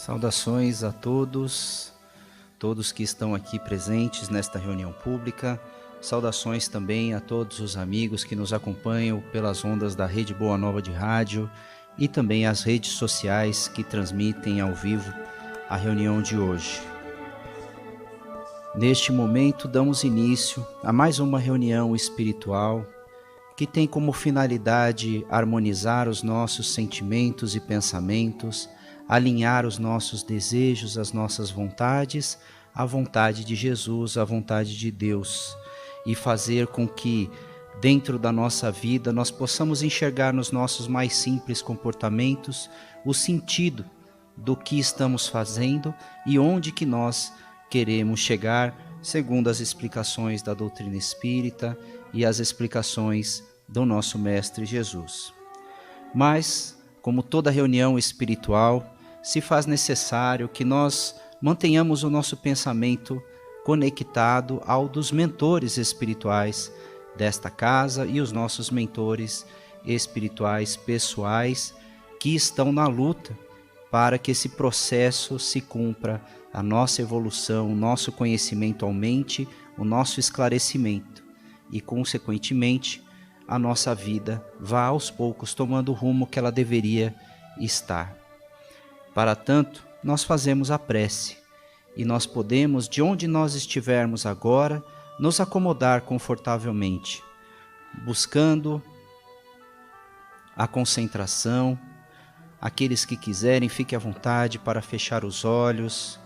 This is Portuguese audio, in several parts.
Saudações a todos que estão aqui presentes nesta reunião pública. Saudações também a todos os amigos que nos acompanham pelas ondas da Rede Boa Nova de Rádio e também as redes sociais que transmitem ao vivo a reunião de hoje. Neste momento, damos início a mais uma reunião espiritual que tem como finalidade harmonizar os nossos sentimentos e pensamentos, alinhar os nossos desejos, as nossas vontades, à vontade de Jesus, à vontade de Deus, e fazer com que, dentro da nossa vida, nós possamos enxergar nos nossos mais simples comportamentos o sentido do que estamos fazendo e onde que nós queremos chegar, segundo as explicações da doutrina espírita e as explicações do nosso Mestre Jesus. Mas, como toda reunião espiritual, se faz necessário que nós mantenhamos o nosso pensamento conectado ao dos mentores espirituais desta casa e os nossos mentores espirituais pessoais que estão na luta para que esse processo se cumpra, a nossa evolução, o nosso conhecimento aumente, o nosso esclarecimento e, consequentemente, a nossa vida vá aos poucos tomando o rumo que ela deveria estar. Para tanto, nós fazemos a prece e nós podemos, de onde nós estivermos agora, nos acomodar confortavelmente, buscando a concentração. Aqueles que quiserem, fiquem à vontade para fechar os olhos,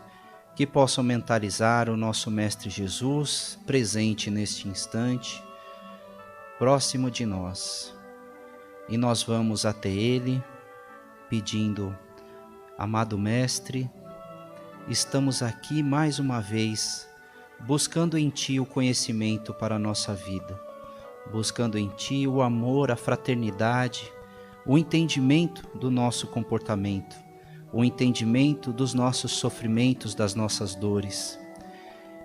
que possam mentalizar o nosso Mestre Jesus presente neste instante, próximo de nós. E nós vamos até Ele, pedindo: amado Mestre, estamos aqui mais uma vez, buscando em Ti o conhecimento para a nossa vida, buscando em Ti o amor, a fraternidade, o entendimento do nosso comportamento, o entendimento dos nossos sofrimentos, das nossas dores.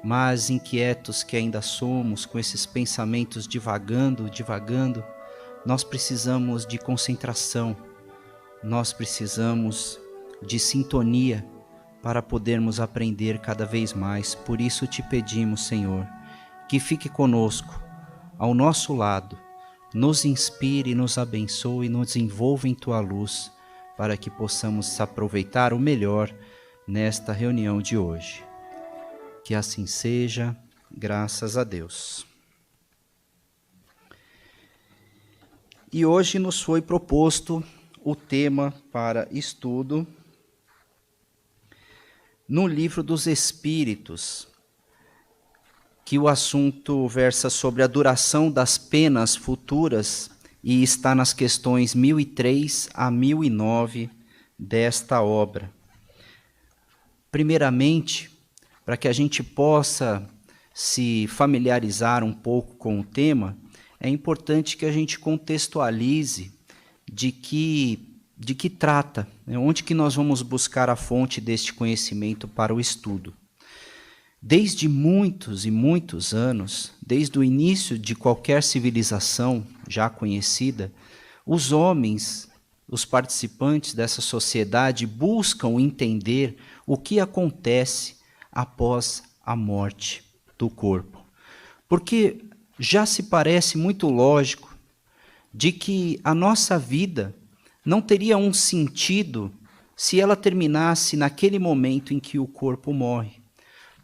Mas inquietos que ainda somos, com esses pensamentos divagando, nós precisamos de concentração, nós precisamos de sintonia para podermos aprender cada vez mais. Por isso te pedimos, Senhor, que fique conosco, ao nosso lado, nos inspire, nos abençoe, nos envolva em Tua luz, para que possamos aproveitar o melhor nesta reunião de hoje. Que assim seja, graças a Deus. E hoje nos foi proposto o tema para estudo no Livro dos Espíritos, que o assunto versa sobre a duração das penas futuras e está nas questões 1003 a 1009 desta obra. Primeiramente, para que a gente possa se familiarizar um pouco com o tema, é importante que a gente contextualize de que trata, onde que nós vamos buscar a fonte deste conhecimento para o estudo. Desde muitos e muitos anos, desde o início de qualquer civilização já conhecida, os homens, os participantes dessa sociedade, buscam entender o que acontece após a morte do corpo. Porque já se parece muito lógico de que a nossa vida não teria um sentido se ela terminasse naquele momento em que o corpo morre.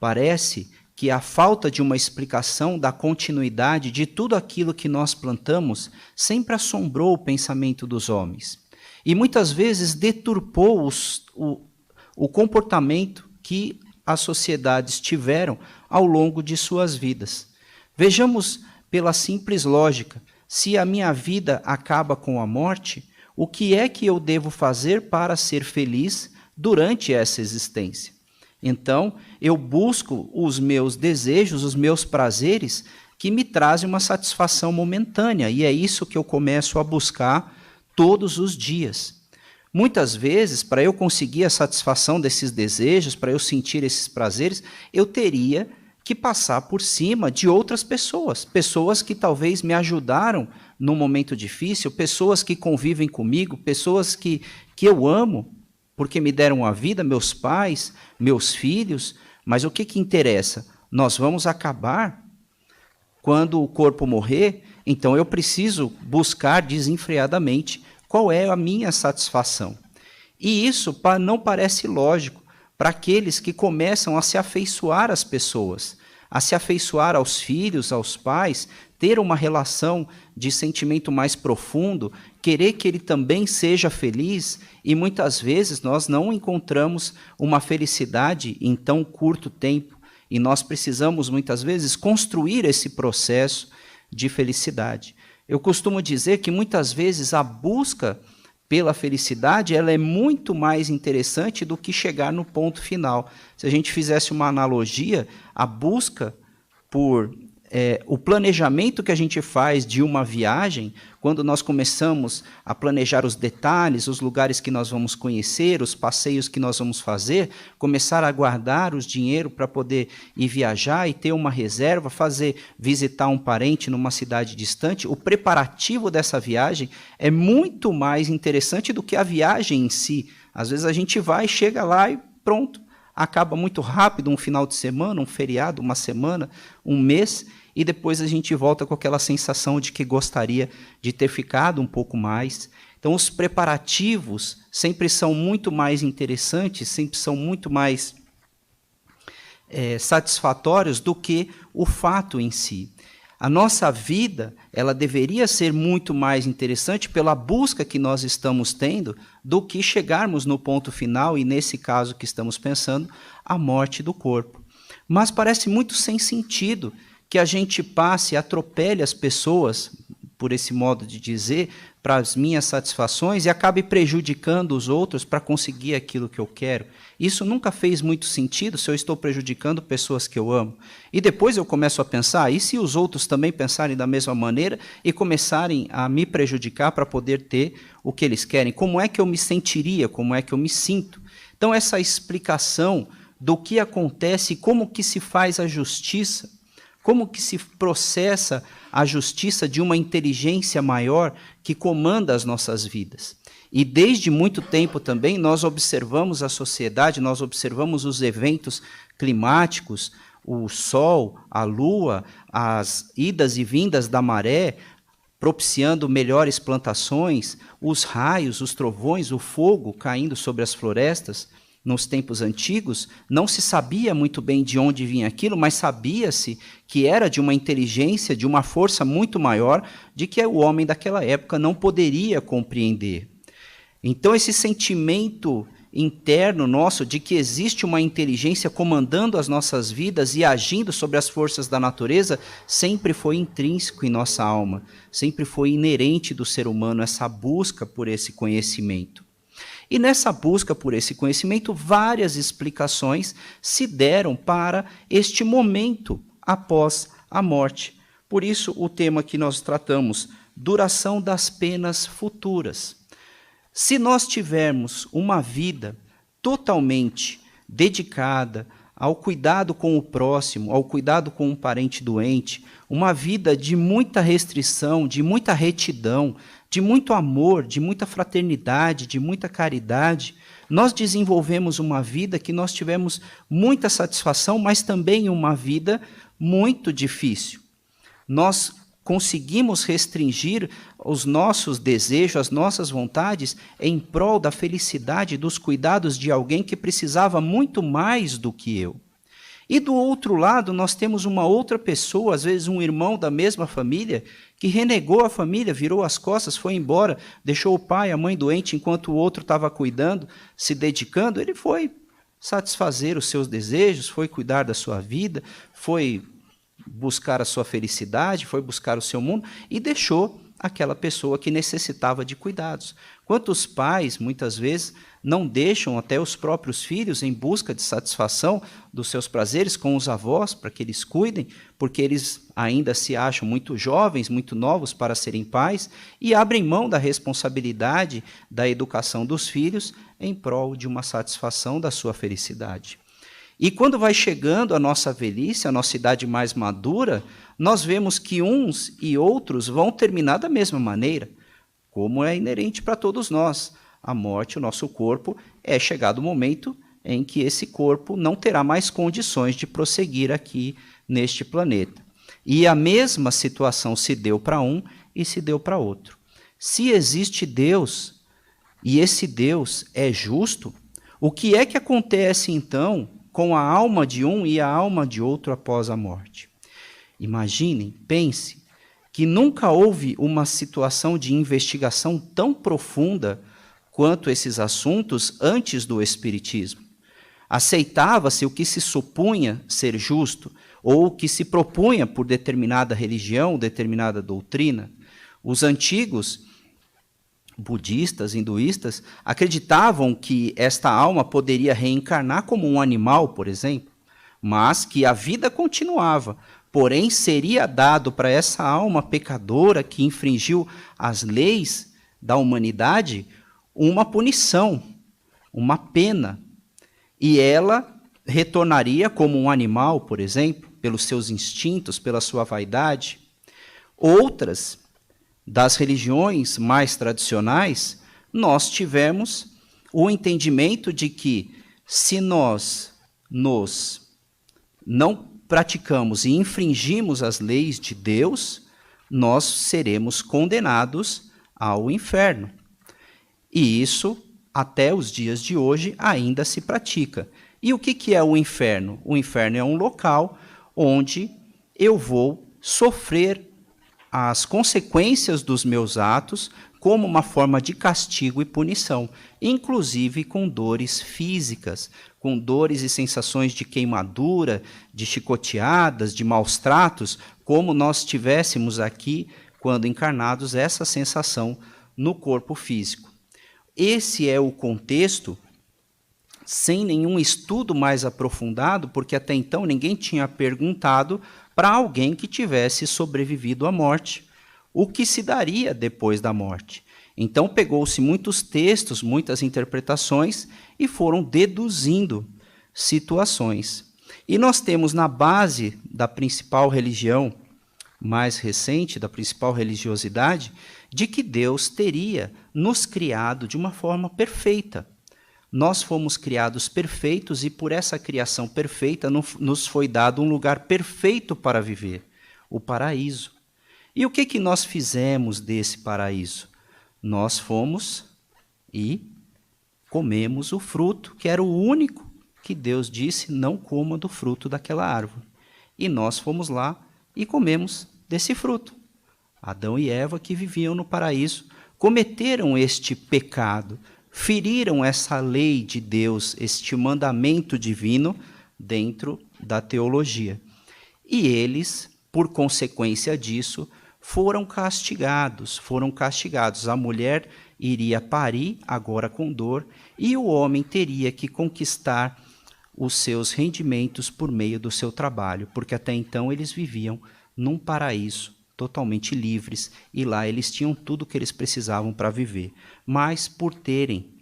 Parece que a falta de uma explicação da continuidade de tudo aquilo que nós plantamos sempre assombrou o pensamento dos homens e muitas vezes deturpou o comportamento que as sociedades tiveram ao longo de suas vidas. Vejamos pela simples lógica: se a minha vida acaba com a morte, o que é que eu devo fazer para ser feliz durante essa existência? Então, eu busco os meus desejos, os meus prazeres, que me trazem uma satisfação momentânea, e é isso que eu começo a buscar todos os dias. Muitas vezes, para eu conseguir a satisfação desses desejos, para eu sentir esses prazeres, eu teria que passar por cima de outras pessoas, pessoas que talvez me ajudaram num momento difícil, pessoas que convivem comigo, pessoas que eu amo, porque me deram a vida, meus pais, meus filhos, mas o que interessa? Nós vamos acabar quando o corpo morrer, então eu preciso buscar desenfreadamente qual é a minha satisfação. E isso não parece lógico para aqueles que começam a se afeiçoar às pessoas, a se afeiçoar aos filhos, aos pais, ter uma relação de sentimento mais profundo, querer que ele também seja feliz, e muitas vezes nós não encontramos uma felicidade em tão curto tempo, e nós precisamos muitas vezes construir esse processo de felicidade. Eu costumo dizer que muitas vezes a busca pela felicidade, ela é muito mais interessante do que chegar no ponto final. Se a gente fizesse uma analogia, a busca por o planejamento que a gente faz de uma viagem, quando nós começamos a planejar os detalhes, os lugares que nós vamos conhecer, os passeios que nós vamos fazer, começar a guardar os dinheiro para poder ir viajar e ter uma reserva, visitar um parente numa cidade distante, o preparativo dessa viagem é muito mais interessante do que a viagem em si. Às vezes a gente vai, chega lá e pronto, acaba muito rápido, um final de semana, um feriado, uma semana, um mês, e depois a gente volta com aquela sensação de que gostaria de ter ficado um pouco mais. Então, os preparativos sempre são muito mais interessantes, sempre são muito mais satisfatórios do que o fato em si. A nossa vida, ela deveria ser muito mais interessante pela busca que nós estamos tendo do que chegarmos no ponto final, e nesse caso que estamos pensando, a morte do corpo. Mas parece muito sem sentido que a gente passe e atropele as pessoas, por esse modo de dizer, para as minhas satisfações e acabe prejudicando os outros para conseguir aquilo que eu quero. Isso nunca fez muito sentido se eu estou prejudicando pessoas que eu amo. E depois eu começo a pensar, e se os outros também pensarem da mesma maneira e começarem a me prejudicar para poder ter o que eles querem? Como é que eu me sentiria? Como é que eu me sinto? Então, essa explicação do que acontece, como que se faz a justiça, como que se processa a justiça de uma inteligência maior que comanda as nossas vidas. E desde muito tempo também nós observamos a sociedade, nós observamos os eventos climáticos, o sol, a lua, as idas e vindas da maré, propiciando melhores plantações, os raios, os trovões, o fogo caindo sobre as florestas. Nos tempos antigos, não se sabia muito bem de onde vinha aquilo, mas sabia-se que era de uma inteligência, de uma força muito maior, de que o homem daquela época não poderia compreender. Então, esse sentimento interno nosso de que existe uma inteligência comandando as nossas vidas e agindo sobre as forças da natureza, sempre foi intrínseco em nossa alma, sempre foi inerente do ser humano essa busca por esse conhecimento. E nessa busca por esse conhecimento, várias explicações se deram para este momento após a morte. Por isso, o tema que nós tratamos, duração das penas futuras. Se nós tivermos uma vida totalmente dedicada ao cuidado com o próximo, ao cuidado com um parente doente, uma vida de muita restrição, de muita retidão, de muito amor, de muita fraternidade, de muita caridade, nós desenvolvemos uma vida que nós tivemos muita satisfação, mas também uma vida muito difícil. Nós conseguimos restringir os nossos desejos, as nossas vontades, em prol da felicidade, dos cuidados de alguém que precisava muito mais do que eu. E do outro lado, nós temos uma outra pessoa, às vezes um irmão da mesma família, que renegou a família, virou as costas, foi embora, deixou o pai, a mãe doente, enquanto o outro estava cuidando, se dedicando. Ele foi satisfazer os seus desejos, foi cuidar da sua vida, foi buscar a sua felicidade, foi buscar o seu mundo e deixou aquela pessoa que necessitava de cuidados. Quantos pais, muitas vezes, não deixam até os próprios filhos em busca de satisfação dos seus prazeres com os avós, para que eles cuidem, porque eles ainda se acham muito jovens, muito novos para serem pais, e abrem mão da responsabilidade da educação dos filhos em prol de uma satisfação da sua felicidade. E quando vai chegando a nossa velhice, a nossa idade mais madura, nós vemos que uns e outros vão terminar da mesma maneira, como é inerente para todos nós. A morte, o nosso corpo, é chegado o momento em que esse corpo não terá mais condições de prosseguir aqui neste planeta. E a mesma situação se deu para um e se deu para outro. Se existe Deus, e esse Deus é justo, o que é que acontece então com a alma de um e a alma de outro após a morte? Imaginem, pense, que nunca houve uma situação de investigação tão profunda quanto esses assuntos antes do Espiritismo. Aceitava-se o que se supunha ser justo, ou o que se propunha por determinada religião, determinada doutrina. Os antigos budistas, hinduístas, acreditavam que esta alma poderia reencarnar como um animal, por exemplo, mas que a vida continuava. Porém, seria dado para essa alma pecadora que infringiu as leis da humanidade uma punição, uma pena. E ela retornaria como um animal, por exemplo, pelos seus instintos, pela sua vaidade. Outras das religiões mais tradicionais, nós tivemos o entendimento de que se nós não praticamos e infringimos as leis de Deus, nós seremos condenados ao inferno. E isso, até os dias de hoje, ainda se pratica. E o que é o inferno? O inferno é um local onde eu vou sofrer as consequências dos meus atos como uma forma de castigo e punição, inclusive com dores físicas, com dores e sensações de queimadura, de chicoteadas, de maus tratos, como nós tivéssemos aqui, quando encarnados, essa sensação no corpo físico. Esse é o contexto, sem nenhum estudo mais aprofundado, porque até então ninguém tinha perguntado para alguém que tivesse sobrevivido à morte o que se daria depois da morte. Então pegou-se muitos textos, muitas interpretações e foram deduzindo situações. E nós temos na base da principal religião mais recente, da principal religiosidade, de que Deus teria nos criado de uma forma perfeita. Nós fomos criados perfeitos e por essa criação perfeita nos foi dado um lugar perfeito para viver, o paraíso. E o que nós fizemos desse paraíso? Nós fomos e comemos o fruto, que era o único que Deus disse não coma do fruto daquela árvore. E nós fomos lá e comemos desse fruto. Adão e Eva, que viviam no paraíso, cometeram este pecado, feriram essa lei de Deus, este mandamento divino dentro da teologia. E eles, por consequência disso, foram castigados. A mulher iria parir, agora com dor, e o homem teria que conquistar os seus rendimentos por meio do seu trabalho, porque até então eles viviam num paraíso, totalmente livres, e lá eles tinham tudo o que eles precisavam para viver. Mas por terem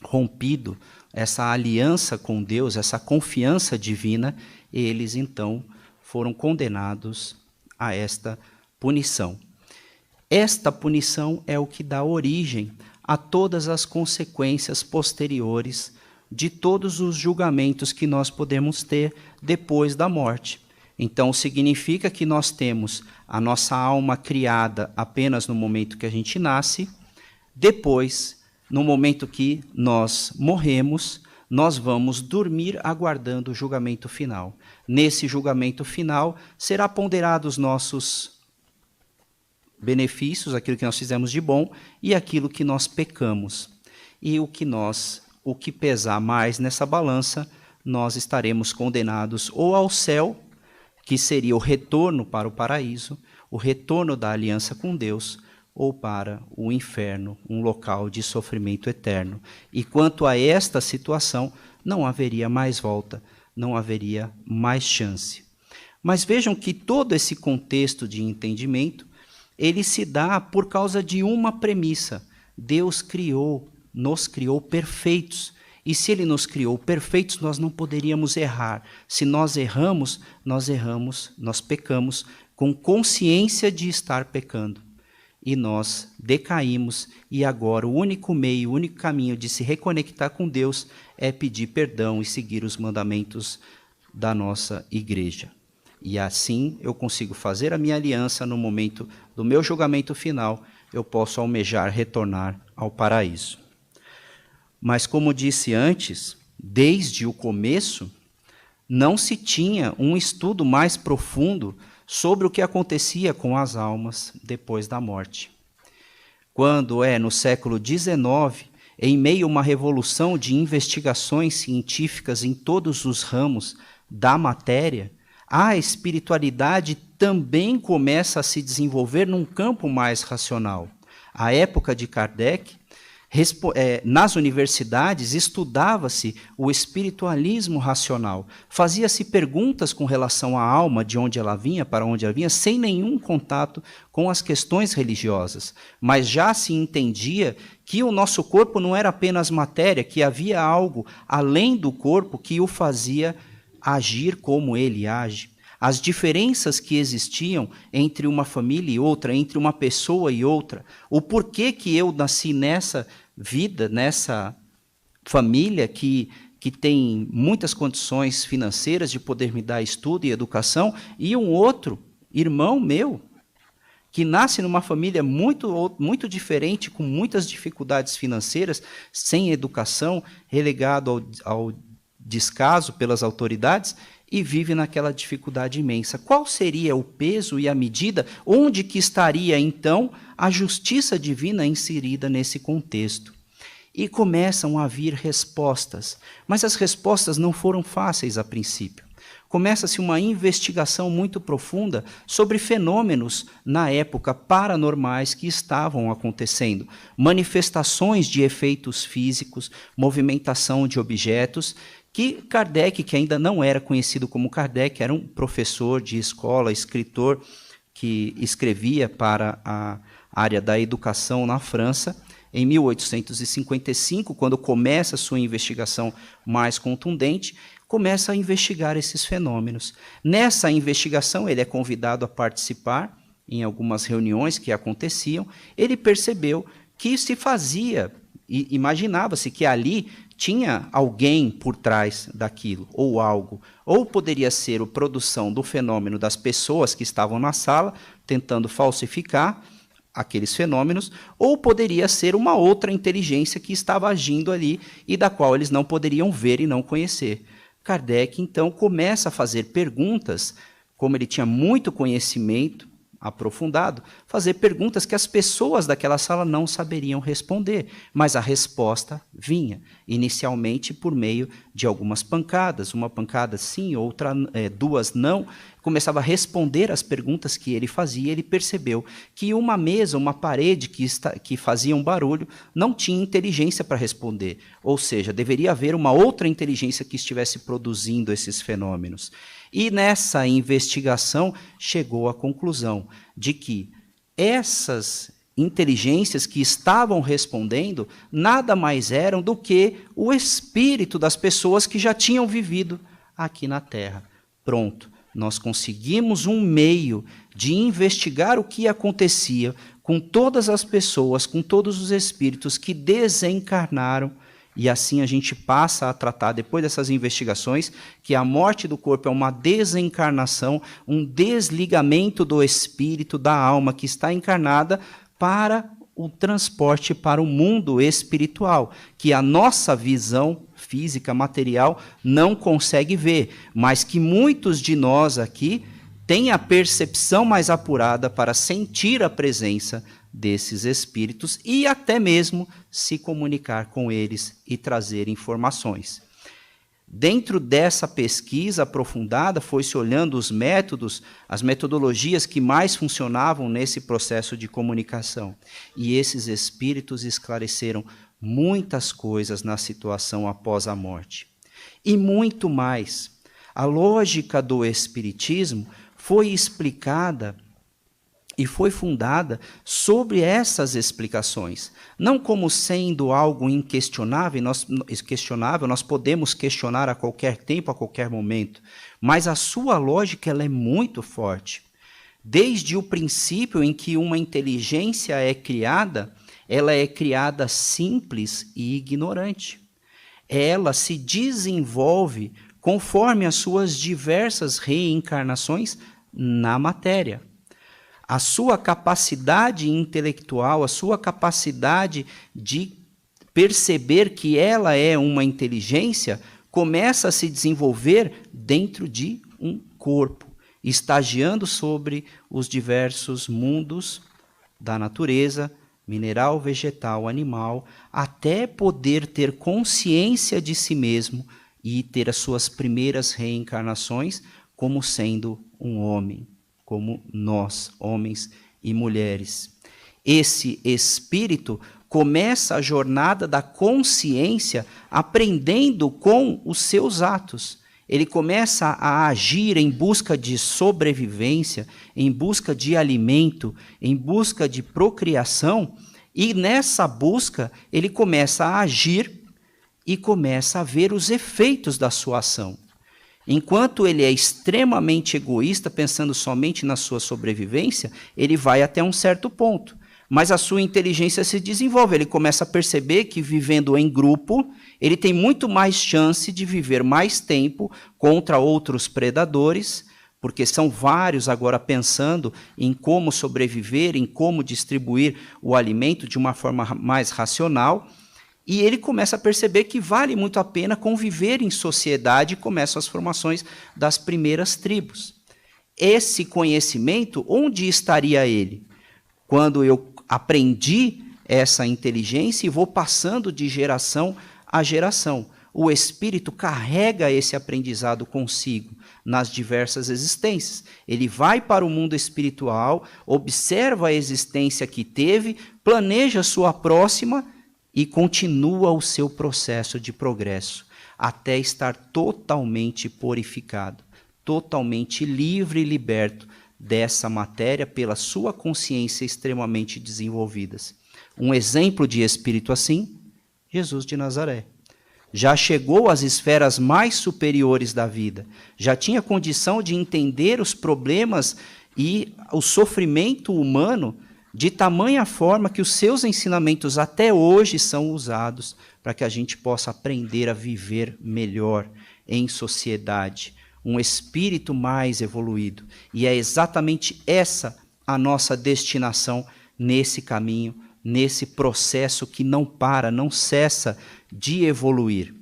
rompido essa aliança com Deus, essa confiança divina, eles então foram condenados a esta punição. Esta punição é o que dá origem a todas as consequências posteriores de todos os julgamentos que nós podemos ter depois da morte. Então, significa que nós temos a nossa alma criada apenas no momento que a gente nasce. Depois, no momento que nós morremos, nós vamos dormir aguardando o julgamento final. Nesse julgamento final, será ponderado os nossos benefícios, aquilo que nós fizemos de bom e aquilo que nós pecamos. E o que pesar mais nessa balança, nós estaremos condenados ou ao céu, que seria o retorno para o paraíso, o retorno da aliança com Deus, ou para o inferno, um local de sofrimento eterno. E quanto a esta situação, não haveria mais volta, não haveria mais chance. Mas vejam que todo esse contexto de entendimento, ele se dá por causa de uma premissa. Deus nos criou perfeitos. E se Ele nos criou perfeitos, nós não poderíamos errar. Se nós erramos, nós pecamos com consciência de estar pecando. e nós decaímos, e agora o único meio, o único caminho de se reconectar com Deus é pedir perdão e seguir os mandamentos da nossa igreja. E assim eu consigo fazer a minha aliança no momento do meu julgamento final, eu posso almejar retornar ao paraíso. Mas como disse antes, desde o começo, não se tinha um estudo mais profundo sobre o que acontecia com as almas depois da morte. Quando no século XIX, em meio a uma revolução de investigações científicas em todos os ramos da matéria, a espiritualidade também começa a se desenvolver num campo mais racional. À época de Kardec, nas universidades estudava-se o espiritualismo racional, fazia-se perguntas com relação à alma, de onde ela vinha, para onde ela vinha, sem nenhum contato com as questões religiosas, mas já se entendia que o nosso corpo não era apenas matéria, que havia algo além do corpo que o fazia agir como ele age. As diferenças que existiam entre uma família e outra, entre uma pessoa e outra, o porquê que eu nasci nessa vida, nessa família que tem muitas condições financeiras de poder me dar estudo e educação, e um outro irmão meu, que nasce numa família muito diferente, com muitas dificuldades financeiras, sem educação, relegado ao descaso pelas autoridades, e vive naquela dificuldade imensa. Qual seria o peso e a medida? Onde que estaria, então, a justiça divina inserida nesse contexto? E começam a vir respostas, mas as respostas não foram fáceis a princípio. Começa-se uma investigação muito profunda sobre fenômenos, na época, paranormais que estavam acontecendo. Manifestações de efeitos físicos, movimentação de objetos, que Kardec, que ainda não era conhecido como Kardec, era um professor de escola, escritor, que escrevia para a área da educação na França, em 1855, quando começa a sua investigação mais contundente, começa a investigar esses fenômenos. Nessa investigação, ele é convidado a participar em algumas reuniões que aconteciam. Ele percebeu que se fazia, imaginava-se que ali tinha alguém por trás daquilo, ou algo. Ou poderia ser a produção do fenômeno das pessoas que estavam na sala, tentando falsificar aqueles fenômenos, ou poderia ser uma outra inteligência que estava agindo ali e da qual eles não poderiam ver e não conhecer. Kardec, então, começa a fazer perguntas, como ele tinha muito conhecimento aprofundado, fazer perguntas que as pessoas daquela sala não saberiam responder, mas a resposta vinha, inicialmente por meio de algumas pancadas, uma pancada sim, outra duas não, começava a responder às perguntas que ele fazia, ele percebeu que uma mesa, uma parede que fazia um barulho, não tinha inteligência para responder, ou seja, deveria haver uma outra inteligência que estivesse produzindo esses fenômenos. E nessa investigação chegou à conclusão de que essas inteligências que estavam respondendo nada mais eram do que o espírito das pessoas que já tinham vivido aqui na Terra. Pronto, nós conseguimos um meio de investigar o que acontecia com todas as pessoas, com todos os espíritos que desencarnaram. E assim a gente passa a tratar, depois dessas investigações, que a morte do corpo é uma desencarnação, um desligamento do espírito, da alma que está encarnada, para o transporte para o mundo espiritual, que a nossa visão física, material, não consegue ver, mas que muitos de nós aqui têm a percepção mais apurada para sentir a presença desses espíritos e até mesmo se comunicar com eles e trazer informações. Dentro dessa pesquisa aprofundada, foi-se olhando os métodos, as metodologias que mais funcionavam nesse processo de comunicação. E esses espíritos esclareceram muitas coisas na situação após a morte. E muito mais. A lógica do espiritismo foi explicada e foi fundada sobre essas explicações. Não como sendo algo inquestionável, nós podemos questionar a qualquer tempo, a qualquer momento, mas a sua lógica ela é muito forte. Desde o princípio em que uma inteligência é criada, ela é criada simples e ignorante. Ela se desenvolve conforme as suas diversas reencarnações na matéria. A sua capacidade intelectual, a sua capacidade de perceber que ela é uma inteligência, começa a se desenvolver dentro de um corpo, estagiando sobre os diversos mundos da natureza, mineral, vegetal, animal, até poder ter consciência de si mesmo e ter as suas primeiras reencarnações como sendo um homem, como nós, homens e mulheres. Esse espírito começa a jornada da consciência aprendendo com os seus atos. Ele começa a agir em busca de sobrevivência, em busca de alimento, em busca de procriação, e nessa busca ele começa a agir e começa a ver os efeitos da sua ação. Enquanto ele é extremamente egoísta, pensando somente na sua sobrevivência, ele vai até um certo ponto. Mas a sua inteligência se desenvolve, ele começa a perceber que vivendo em grupo, ele tem muito mais chance de viver mais tempo contra outros predadores, porque são vários agora pensando em como sobreviver, em como distribuir o alimento de uma forma mais racional, e ele começa a perceber que vale muito a pena conviver em sociedade e começam as formações das primeiras tribos. Esse conhecimento, onde estaria ele? Quando eu aprendi essa inteligência e vou passando de geração a geração. O espírito carrega esse aprendizado consigo nas diversas existências. Ele vai para o mundo espiritual, observa a existência que teve, planeja sua próxima e continua o seu processo de progresso, até estar totalmente purificado, totalmente livre e liberto dessa matéria pela sua consciência extremamente desenvolvidas. Um exemplo de espírito assim, Jesus de Nazaré. Já chegou às esferas mais superiores da vida, já tinha condição de entender os problemas e o sofrimento humano de tamanha forma que os seus ensinamentos até hoje são usados para que a gente possa aprender a viver melhor em sociedade, um espírito mais evoluído. E é exatamente essa a nossa destinação nesse caminho, nesse processo que não para, não cessa de evoluir.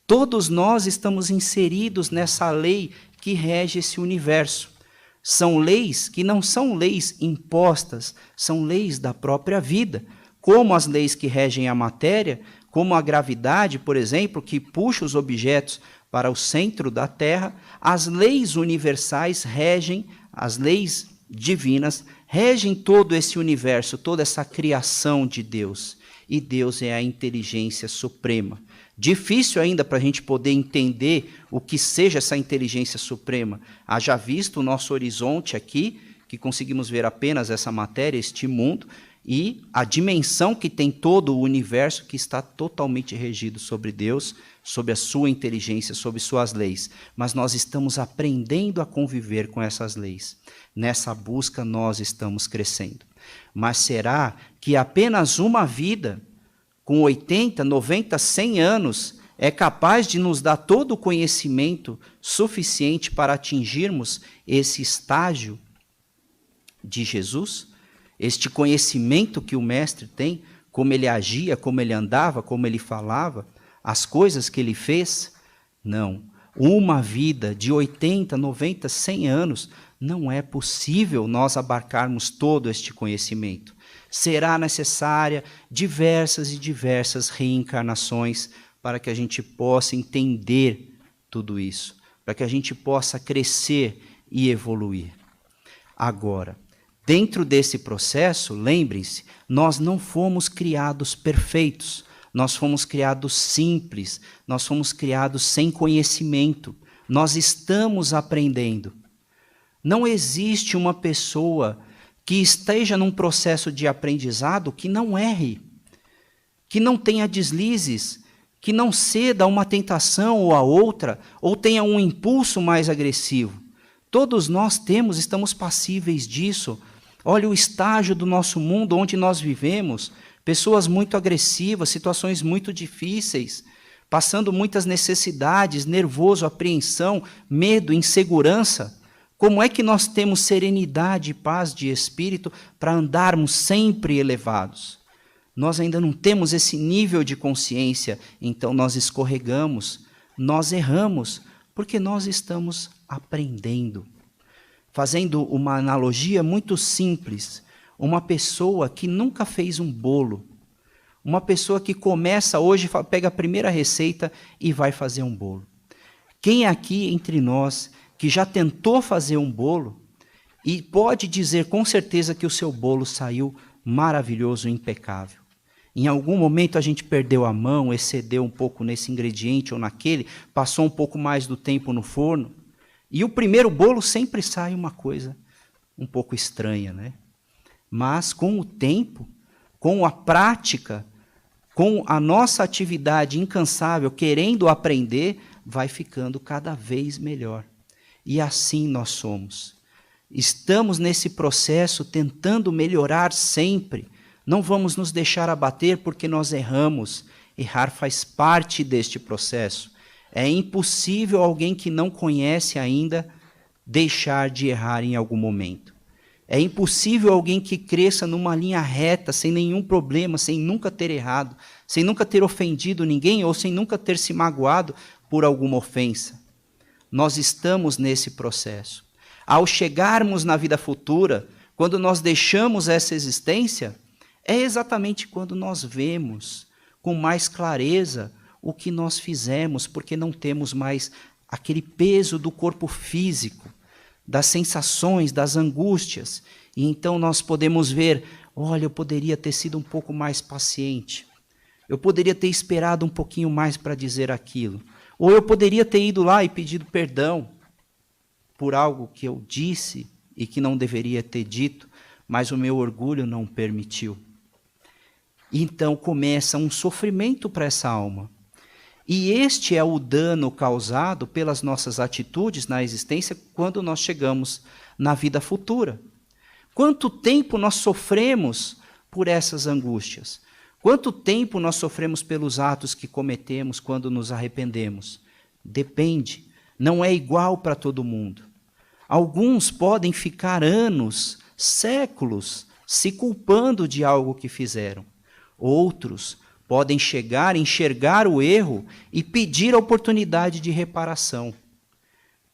Todos nós estamos inseridos nessa lei que rege esse universo. São leis que não são leis impostas, são leis da própria vida, como as leis que regem a matéria, como a gravidade, por exemplo, que puxa os objetos para o centro da Terra. As leis universais regem, as leis divinas regem todo esse universo, toda essa criação de Deus. E Deus é a inteligência suprema. Difícil ainda para a gente poder entender o que seja essa inteligência suprema. Haja visto o nosso horizonte aqui, que conseguimos ver apenas essa matéria, este mundo, e a dimensão que tem todo o universo que está totalmente regido sobre Deus, sobre a sua inteligência, sobre suas leis. Mas nós estamos aprendendo a conviver com essas leis. Nessa busca nós estamos crescendo. Mas será que apenas uma vida, com 80, 90, 100 anos, é capaz de nos dar todo o conhecimento suficiente para atingirmos esse estágio de Jesus? Este conhecimento que o Mestre tem, como ele agia, como ele andava, como ele falava, as coisas que ele fez? Não. Uma vida de 80, 90, 100 anos, não é possível nós abarcarmos todo este conhecimento. Será necessária diversas e diversas reencarnações para que a gente possa entender tudo isso, para que a gente possa crescer e evoluir. Agora, dentro desse processo, lembrem-se, nós não fomos criados perfeitos, nós fomos criados simples, nós fomos criados sem conhecimento, nós estamos aprendendo. Não existe uma pessoa que esteja num processo de aprendizado que não erre, que não tenha deslizes, que não ceda a uma tentação ou a outra, ou tenha um impulso mais agressivo. Todos nós estamos passíveis disso. Olha o estágio do nosso mundo onde nós vivemos, pessoas muito agressivas, situações muito difíceis, passando muitas necessidades, nervoso, apreensão, medo, insegurança. Como é que nós temos serenidade e paz de espírito para andarmos sempre elevados? Nós ainda não temos esse nível de consciência, então nós escorregamos, nós erramos, porque nós estamos aprendendo. Fazendo uma analogia muito simples, uma pessoa que nunca fez um bolo, uma pessoa que começa hoje, pega a primeira receita e vai fazer um bolo. Quem aqui entre nós que já tentou fazer um bolo e pode dizer com certeza que o seu bolo saiu maravilhoso, impecável? Em algum momento a gente perdeu a mão, excedeu um pouco nesse ingrediente ou naquele, passou um pouco mais do tempo no forno. E o primeiro bolo sempre sai uma coisa um pouco estranha, né? Mas com o tempo, com a prática, com a nossa atividade incansável, querendo aprender, vai ficando cada vez melhor. E assim nós somos. Estamos nesse processo tentando melhorar sempre. Não vamos nos deixar abater porque nós erramos. Errar faz parte deste processo. É impossível alguém que não conhece ainda deixar de errar em algum momento. É impossível alguém que cresça numa linha reta, sem nenhum problema, sem nunca ter errado, sem nunca ter ofendido ninguém ou sem nunca ter se magoado por alguma ofensa. Nós estamos nesse processo. Ao chegarmos na vida futura, quando nós deixamos essa existência, é exatamente quando nós vemos com mais clareza o que nós fizemos, porque não temos mais aquele peso do corpo físico, das sensações, das angústias. E então nós podemos ver, olha, eu poderia ter sido um pouco mais paciente. Eu poderia ter esperado um pouquinho mais para dizer aquilo. Ou eu poderia ter ido lá e pedido perdão por algo que eu disse e que não deveria ter dito, mas o meu orgulho não permitiu. Então começa um sofrimento para essa alma. E este é o dano causado pelas nossas atitudes na existência quando nós chegamos na vida futura. Quanto tempo nós sofremos por essas angústias? Quanto tempo nós sofremos pelos atos que cometemos quando nos arrependemos? Depende, não é igual para todo mundo. Alguns podem ficar anos, séculos, se culpando de algo que fizeram. Outros podem enxergar o erro e pedir a oportunidade de reparação.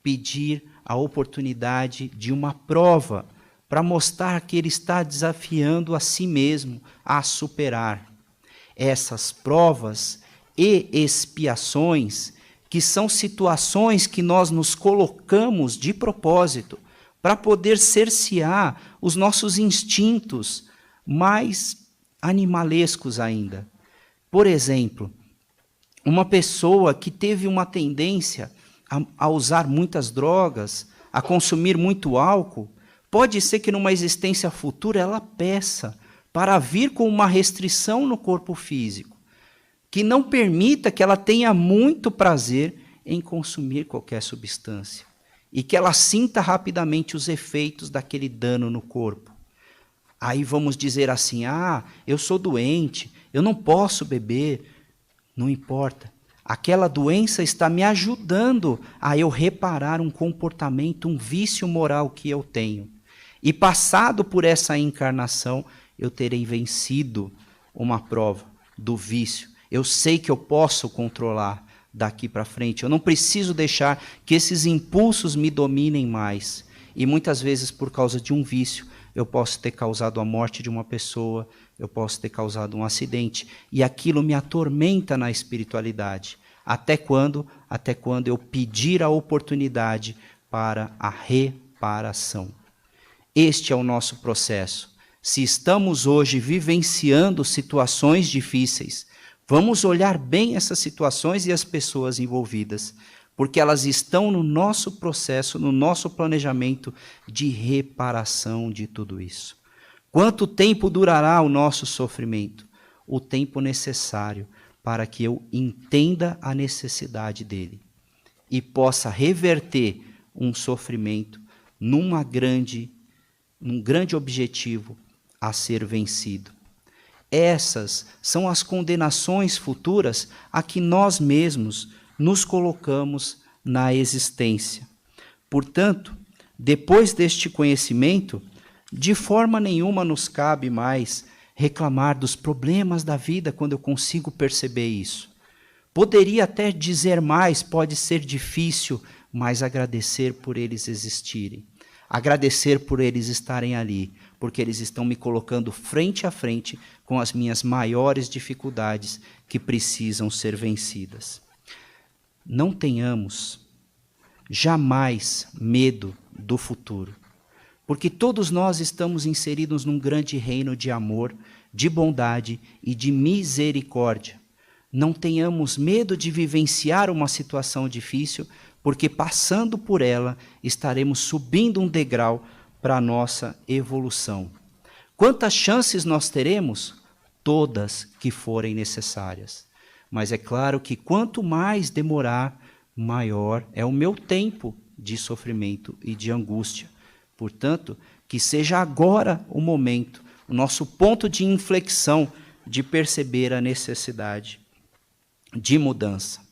Pedir a oportunidade de uma prova para mostrar que ele está desafiando a si mesmo a superar. Essas provas e expiações, que são situações que nós nos colocamos de propósito para poder cercear os nossos instintos mais animalescos ainda. Por exemplo, uma pessoa que teve uma tendência a usar muitas drogas, a consumir muito álcool, pode ser que numa existência futura ela peça para vir com uma restrição no corpo físico, que não permita que ela tenha muito prazer em consumir qualquer substância e que ela sinta rapidamente os efeitos daquele dano no corpo. Aí vamos dizer assim, eu sou doente, eu não posso beber. Não importa. Aquela doença está me ajudando a eu reparar um comportamento, um vício moral que eu tenho. E passado por essa encarnação, eu terei vencido uma prova do vício. Eu sei que eu posso controlar daqui para frente. Eu não preciso deixar que esses impulsos me dominem mais. E muitas vezes, por causa de um vício, eu posso ter causado a morte de uma pessoa, eu posso ter causado um acidente, e aquilo me atormenta na espiritualidade. Até quando? Até quando eu pedir a oportunidade para a reparação. Este é o nosso processo. Se estamos hoje vivenciando situações difíceis, vamos olhar bem essas situações e as pessoas envolvidas, porque elas estão no nosso processo, no nosso planejamento de reparação de tudo isso. Quanto tempo durará o nosso sofrimento? O tempo necessário para que eu entenda a necessidade dele e possa reverter um sofrimento num grande objetivo a ser vencido. Essas são as condenações futuras a que nós mesmos nos colocamos na existência. Portanto, depois deste conhecimento, de forma nenhuma nos cabe mais reclamar dos problemas da vida quando eu consigo perceber isso. Poderia até dizer mais, pode ser difícil, mas agradecer por eles existirem. Agradecer por eles estarem ali, porque eles estão me colocando frente a frente com as minhas maiores dificuldades que precisam ser vencidas. Não tenhamos jamais medo do futuro, porque todos nós estamos inseridos num grande reino de amor, de bondade e de misericórdia. Não tenhamos medo de vivenciar uma situação difícil, porque passando por ela estaremos subindo um degrau para a nossa evolução. Quantas chances nós teremos? Todas que forem necessárias. Mas é claro que quanto mais demorar, maior é o meu tempo de sofrimento e de angústia. Portanto, que seja agora o momento, o nosso ponto de inflexão de perceber a necessidade de mudança.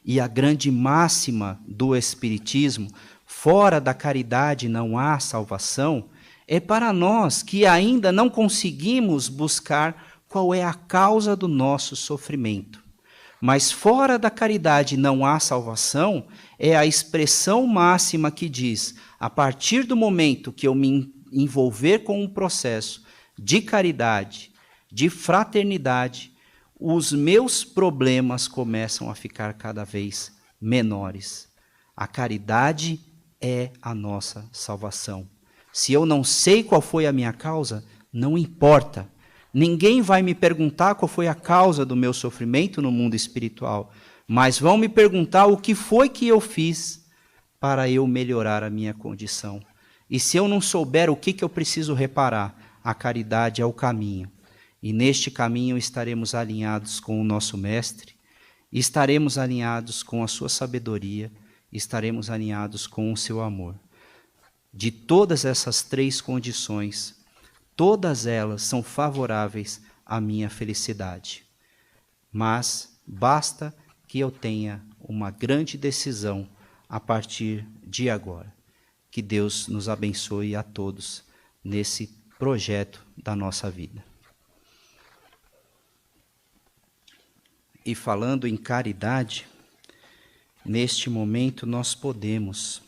E a grande máxima do Espiritismo, fora da caridade não há salvação, é para nós que ainda não conseguimos buscar qual é a causa do nosso sofrimento. Mas fora da caridade não há salvação é a expressão máxima que diz, a partir do momento que eu me envolver com um processo de caridade, de fraternidade, os meus problemas começam a ficar cada vez menores. A caridade é a nossa salvação. Se eu não sei qual foi a minha causa, não importa. Ninguém vai me perguntar qual foi a causa do meu sofrimento no mundo espiritual, mas vão me perguntar o que foi que eu fiz para eu melhorar a minha condição. E se eu não souber o que eu preciso reparar, a caridade é o caminho. E neste caminho estaremos alinhados com o nosso Mestre, estaremos alinhados com a sua sabedoria, estaremos alinhados com o seu amor. De todas essas três condições, todas elas são favoráveis à minha felicidade. Mas basta que eu tenha uma grande decisão a partir de agora. Que Deus nos abençoe a todos nesse projeto da nossa vida. E falando em caridade, neste momento nós podemos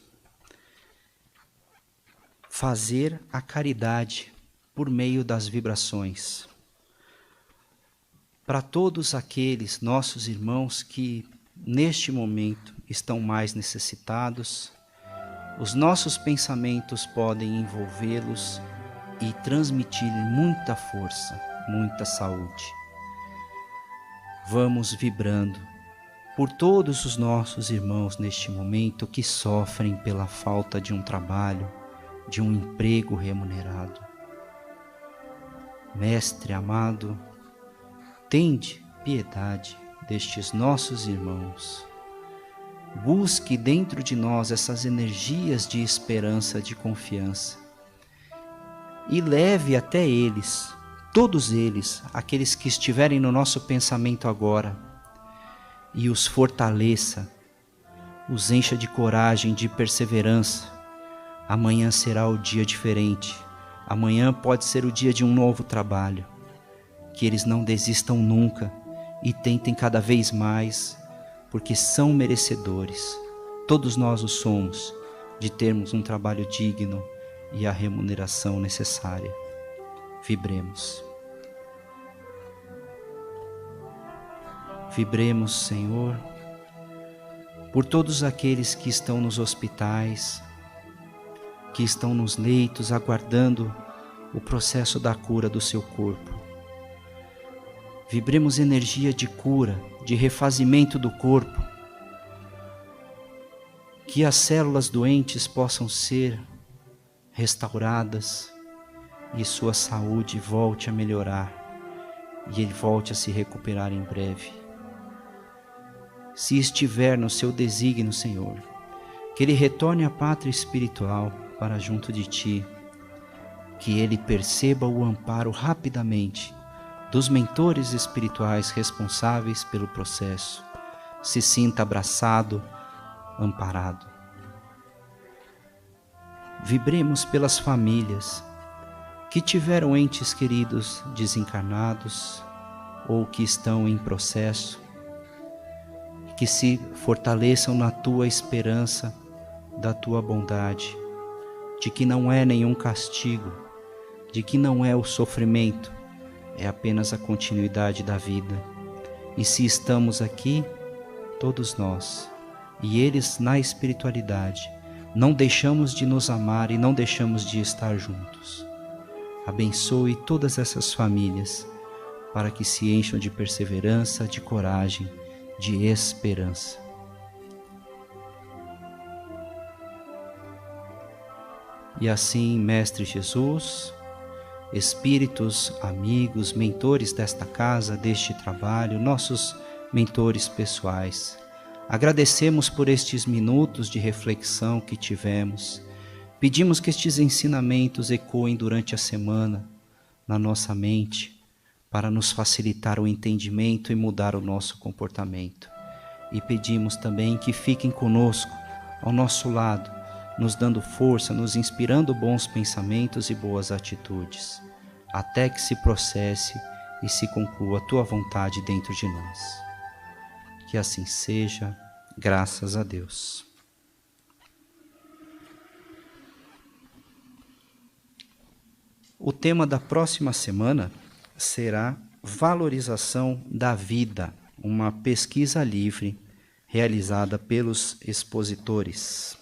fazer a caridade por meio das vibrações. Para todos aqueles nossos irmãos que neste momento estão mais necessitados, os nossos pensamentos podem envolvê-los e transmitir muita força, muita saúde. Vamos vibrando por todos os nossos irmãos neste momento que sofrem pela falta de um trabalho, de um emprego remunerado. Mestre amado, tende piedade destes nossos irmãos. Busque dentro de nós essas energias de esperança, de confiança. E leve até eles, todos eles, aqueles que estiverem no nosso pensamento agora, e os fortaleça, os encha de coragem, de perseverança. Amanhã será o dia diferente. Amanhã pode ser o dia de um novo trabalho. Que eles não desistam nunca e tentem cada vez mais, porque são merecedores. Todos nós o somos, de termos um trabalho digno e a remuneração necessária. Vibremos. Vibremos, Senhor, por todos aqueles que estão nos hospitais, que estão nos leitos aguardando o processo da cura do seu corpo. Vibremos energia de cura, de refazimento do corpo, que as células doentes possam ser restauradas e sua saúde volte a melhorar e ele volte a se recuperar em breve. Se estiver no seu desígnio, Senhor, que ele retorne à pátria espiritual, para junto de Ti, que ele perceba o amparo rapidamente dos mentores espirituais responsáveis pelo processo, se sinta abraçado, amparado. Vibremos pelas famílias que tiveram entes queridos desencarnados ou que estão em processo, que se fortaleçam na Tua esperança, da Tua bondade, de que não é nenhum castigo, de que não é o sofrimento, é apenas a continuidade da vida. E se estamos aqui, todos nós, e eles na espiritualidade, não deixamos de nos amar e não deixamos de estar juntos. Abençoe todas essas famílias, para que se encham de perseverança, de coragem, de esperança. E assim, Mestre Jesus, espíritos, amigos, mentores desta casa, deste trabalho, nossos mentores pessoais, agradecemos por estes minutos de reflexão que tivemos. Pedimos que estes ensinamentos ecoem durante a semana na nossa mente, para nos facilitar o entendimento e mudar o nosso comportamento. E pedimos também que fiquem conosco, ao nosso lado, nos dando força, nos inspirando bons pensamentos e boas atitudes, até que se processe e se conclua a Tua vontade dentro de nós. Que assim seja, graças a Deus. O tema da próxima semana será Valorização da Vida, uma pesquisa livre realizada pelos expositores.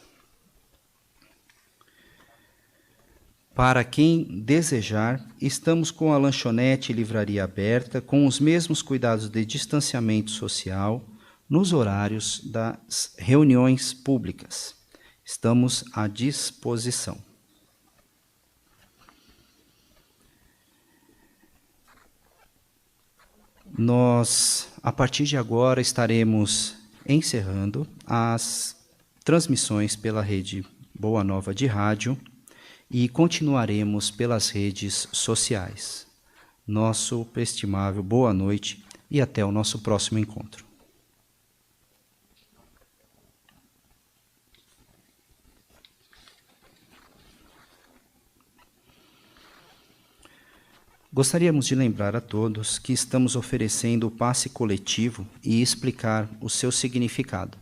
Para quem desejar, estamos com a lanchonete e livraria aberta, com os mesmos cuidados de distanciamento social, nos horários das reuniões públicas. Estamos à disposição. Nós, a partir de agora, estaremos encerrando as transmissões pela rede Boa Nova de Rádio e continuaremos pelas redes sociais. Nosso estimável boa noite e até o nosso próximo encontro. Gostaríamos de lembrar a todos que estamos oferecendo o passe coletivo e explicar o seu significado.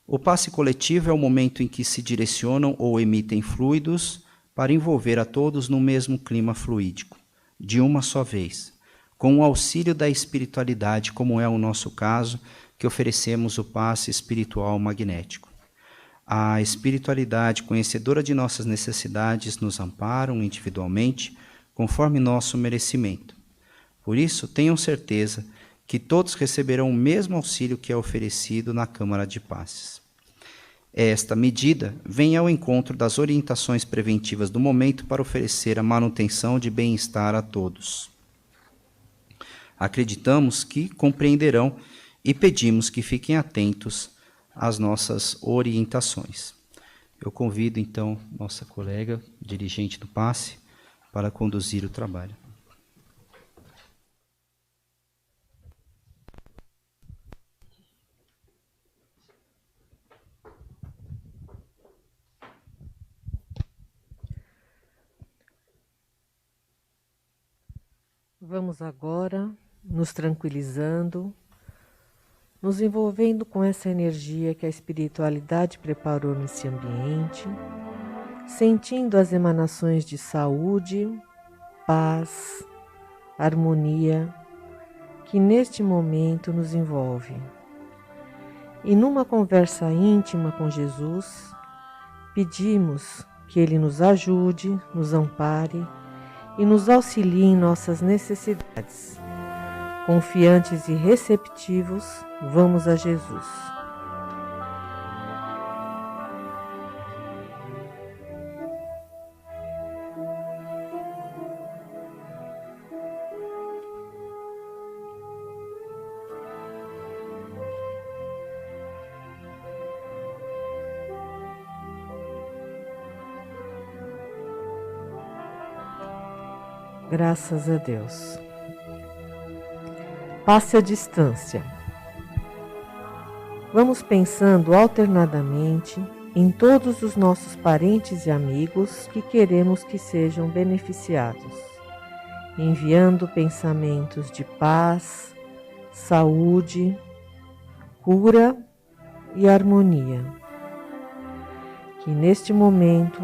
O passe coletivo é o momento em que se direcionam ou emitem fluidos para envolver a todos no mesmo clima fluídico, de uma só vez, com o auxílio da espiritualidade, como é o nosso caso, que oferecemos o passe espiritual magnético. A espiritualidade, conhecedora de nossas necessidades, nos amparam individualmente, conforme nosso merecimento. Por isso, tenham certeza que todos receberão o mesmo auxílio que é oferecido na Câmara de Passes. Esta medida vem ao encontro das orientações preventivas do momento para oferecer a manutenção de bem-estar a todos. Acreditamos que compreenderão e pedimos que fiquem atentos às nossas orientações. Eu convido, então, nossa colega, dirigente do passe, para conduzir o trabalho. Vamos agora nos tranquilizando, nos envolvendo com essa energia que a espiritualidade preparou nesse ambiente, sentindo as emanações de saúde, paz, harmonia, que neste momento nos envolve. E numa conversa íntima com Jesus, pedimos que Ele nos ajude, nos ampare e nos auxilie em nossas necessidades. Confiantes e receptivos, vamos a Jesus. Graças a Deus. Passe a distância. Vamos pensando alternadamente em todos os nossos parentes e amigos que queremos que sejam beneficiados, enviando pensamentos de paz, saúde, cura e harmonia. Que neste momento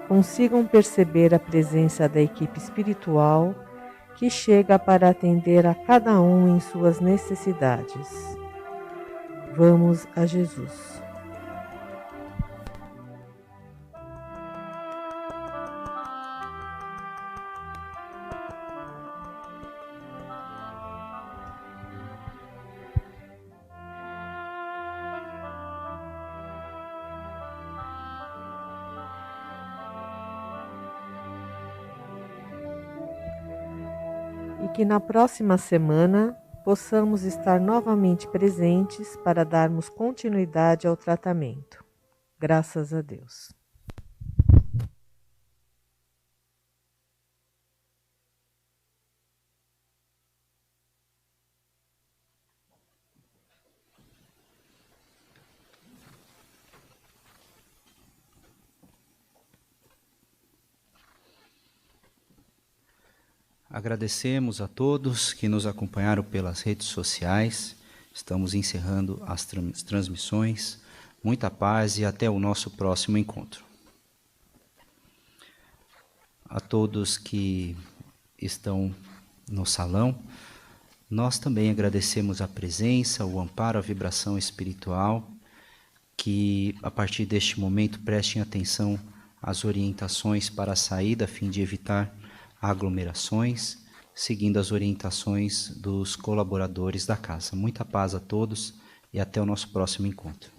consigam perceber a presença da equipe espiritual que chega para atender a cada um em suas necessidades. Vamos a Jesus. E que na próxima semana possamos estar novamente presentes para darmos continuidade ao tratamento. Graças a Deus. Agradecemos a todos que nos acompanharam pelas redes sociais. Estamos encerrando as transmissões. Muita paz e até o nosso próximo encontro. A todos que estão no salão, nós também agradecemos a presença, o amparo, a vibração espiritual, que a partir deste momento prestem atenção às orientações para a saída, a fim de evitar aglomerações, seguindo as orientações dos colaboradores da casa. Muita paz a todos e até o nosso próximo encontro.